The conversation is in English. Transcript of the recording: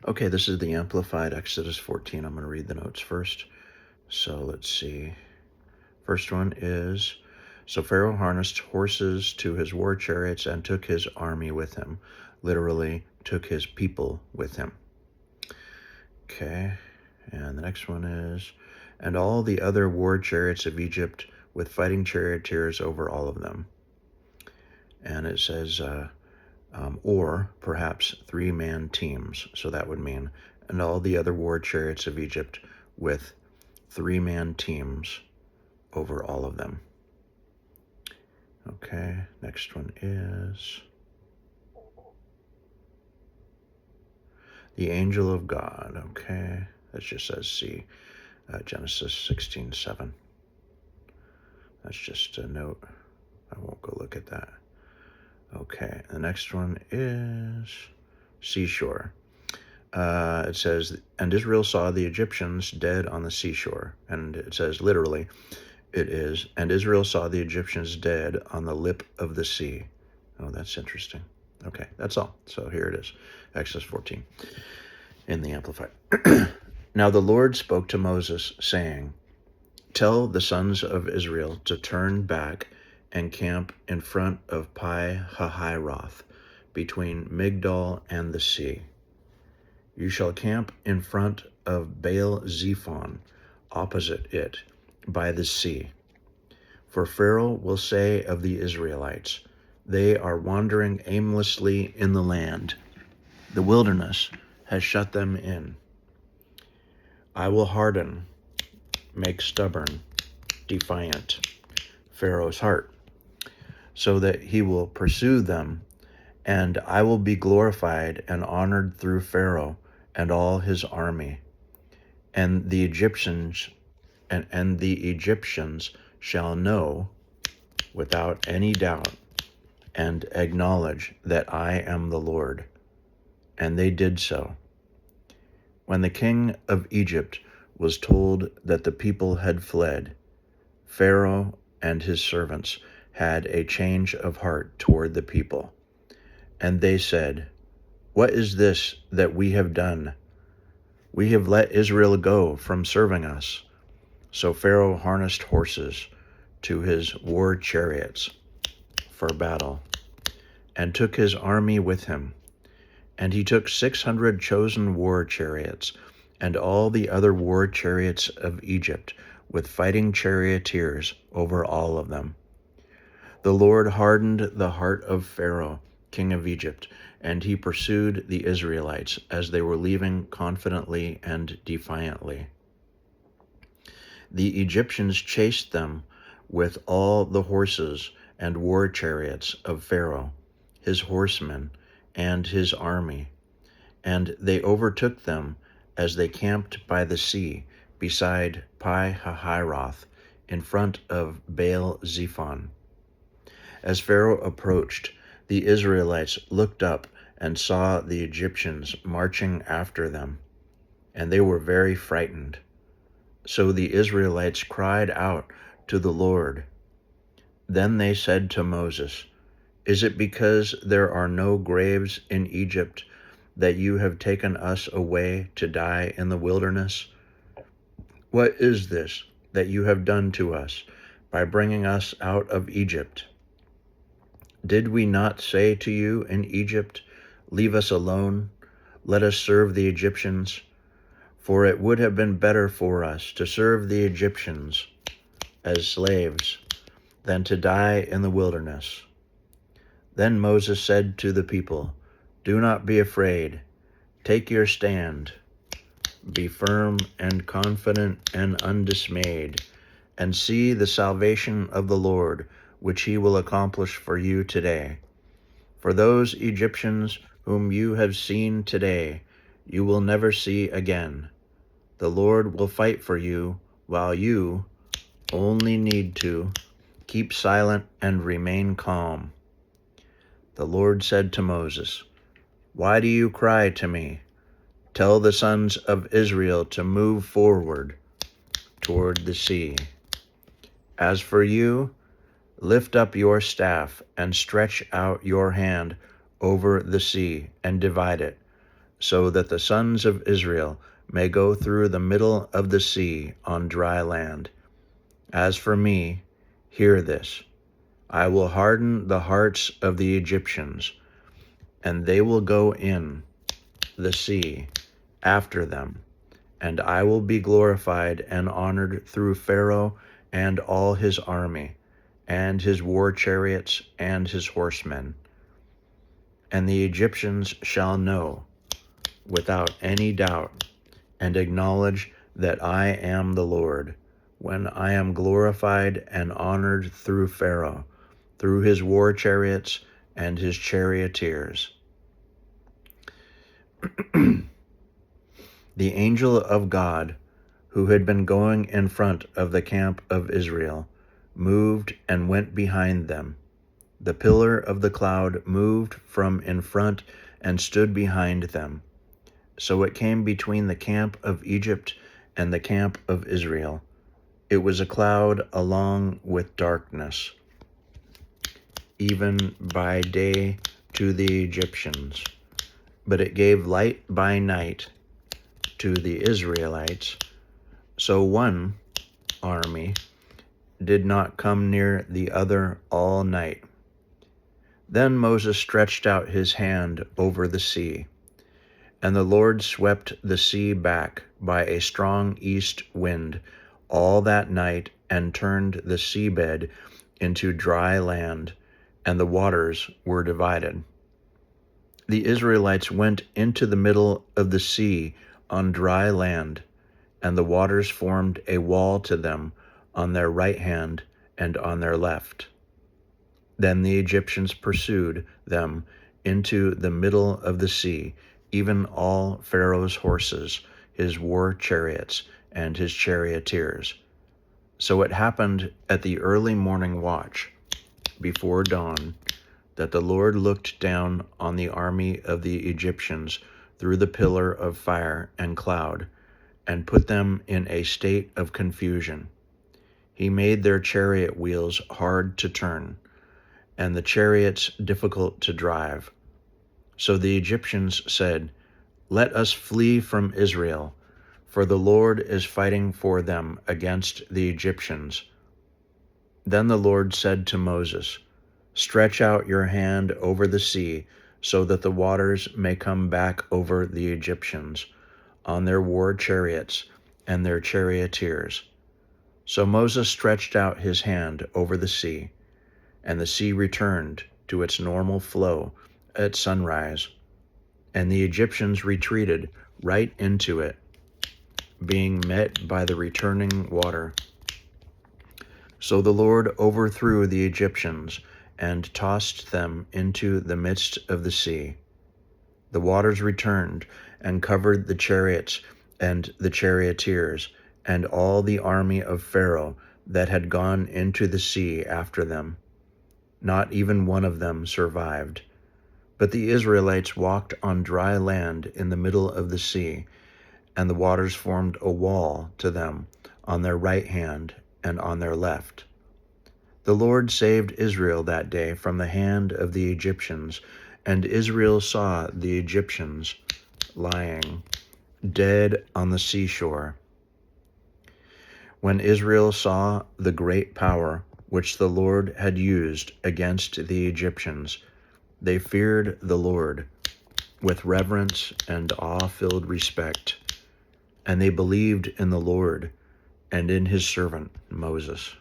Okay, this is the Amplified Exodus 14. I'm going to read the notes first. So let's see. First one is, so Pharaoh harnessed horses to his war chariots and took his army with him. Literally, took his people with him. Okay, and the next one is, and all the other war chariots of Egypt with fighting charioteers over all of them. And it says, or perhaps 3-man teams. So that would mean, and all the other war chariots of Egypt with 3-man teams over all of them. Okay, next one is the angel of God. Okay, that just says see, Genesis 16:7. That's just a note. I won't go look at that. Okay, the next one is seashore. It says, and Israel saw the Egyptians dead on the seashore. And it says literally, it is, and Israel saw the Egyptians dead on the lip of the sea. Oh, that's interesting. Okay, that's all. So here it is, Exodus 14 in the Amplified. Now the Lord spoke to Moses, saying, tell the sons of Israel to turn back and camp in front of Pi Hahiroth, between Migdol and the sea. You shall camp in front of Baal Zephon, opposite it, by the sea. For Pharaoh will say of the Israelites, they are wandering aimlessly in the land. The wilderness has shut them in. I will harden, make stubborn, defiant Pharaoh's heart, so that he will pursue them, and I will be glorified and honored through Pharaoh and all his army. And the Egyptians shall know without any doubt and acknowledge that I am the Lord. And they did so. When the king of Egypt was told that the people had fled, Pharaoh and his servants had a change of heart toward the people. And they said, what is this that we have done? We have let Israel go from serving us. So Pharaoh harnessed horses to his war chariots for battle, and took his army with him. And he took 600 chosen war chariots, and all the other war chariots of Egypt, with fighting charioteers over all of them. The Lord hardened the heart of Pharaoh, king of Egypt, and he pursued the Israelites as they were leaving confidently and defiantly. The Egyptians chased them with all the horses and war chariots of Pharaoh, his horsemen, and his army, and they overtook them as they camped by the sea beside Pi Hahiroth in front of Baal Zephon. As Pharaoh approached, the Israelites looked up and saw the Egyptians marching after them, and they were very frightened. So the Israelites cried out to the Lord. Then they said to Moses, is it because there are no graves in Egypt that you have taken us away to die in the wilderness? What is this that you have done to us by bringing us out of Egypt? Did we not say to you in Egypt, leave us alone, let us serve the Egyptians? For it would have been better for us to serve the Egyptians as slaves than to die in the wilderness. Then Moses said to the people, do not be afraid. Take your stand. Be firm and confident and undismayed, and see the salvation of the Lord, which he will accomplish for you today. For those Egyptians whom you have seen today, you will never see again. The Lord will fight for you, while you only need to keep silent and remain calm. The Lord said to Moses, why do you cry to me? Tell the sons of Israel to move forward toward the sea. As for you, lift up your staff and stretch out your hand over the sea and divide it, so that the sons of Israel may go through the middle of the sea on dry land. As for me, hear this. I will harden the hearts of the Egyptians, and they will go in the sea after them, and I will be glorified and honored through Pharaoh and all his army, and his war chariots and his horsemen. And the Egyptians shall know without any doubt and acknowledge that I am the Lord, when I am glorified and honored through Pharaoh, through his war chariots and his charioteers. The angel of God, who had been going in front of the camp of Israel, moved and went behind them. The pillar of the cloud moved from in front and stood behind them. So it came between the camp of Egypt and the camp of Israel. It was a cloud along with darkness, even by day to the Egyptians, but it gave light by night to the Israelites. So one army did not come near the other all night. Then Moses stretched out his hand over the sea, and the Lord swept the sea back by a strong east wind all that night and turned the seabed into dry land, and the waters were divided. The Israelites went into the middle of the sea on dry land, and the waters formed a wall to them on their right hand and on their left. Then the Egyptians pursued them into the middle of the sea, even all Pharaoh's horses, his war chariots, and his charioteers. So it happened at the early morning watch, before dawn, that the Lord looked down on the army of the Egyptians through the pillar of fire and cloud, and put them in a state of confusion. He made their chariot wheels hard to turn, and the chariots difficult to drive. So the Egyptians said, "Let us flee from Israel, for the Lord is fighting for them against the Egyptians." Then the Lord said to Moses, "Stretch out your hand over the sea, so that the waters may come back over the Egyptians, on their war chariots and their charioteers." So Moses stretched out his hand over the sea, and the sea returned to its normal flow at sunrise, and the Egyptians retreated right into it, being met by the returning water. So the Lord overthrew the Egyptians and tossed them into the midst of the sea. The waters returned and covered the chariots and the charioteers and all the army of Pharaoh that had gone into the sea after them. Not even one of them survived. But the Israelites walked on dry land in the middle of the sea, and the waters formed a wall to them on their right hand and on their left. The Lord saved Israel that day from the hand of the Egyptians, and Israel saw the Egyptians lying dead on the seashore. When Israel saw the great power which the Lord had used against the Egyptians, they feared the Lord with reverence and awe-filled respect, and they believed in the Lord and in his servant Moses.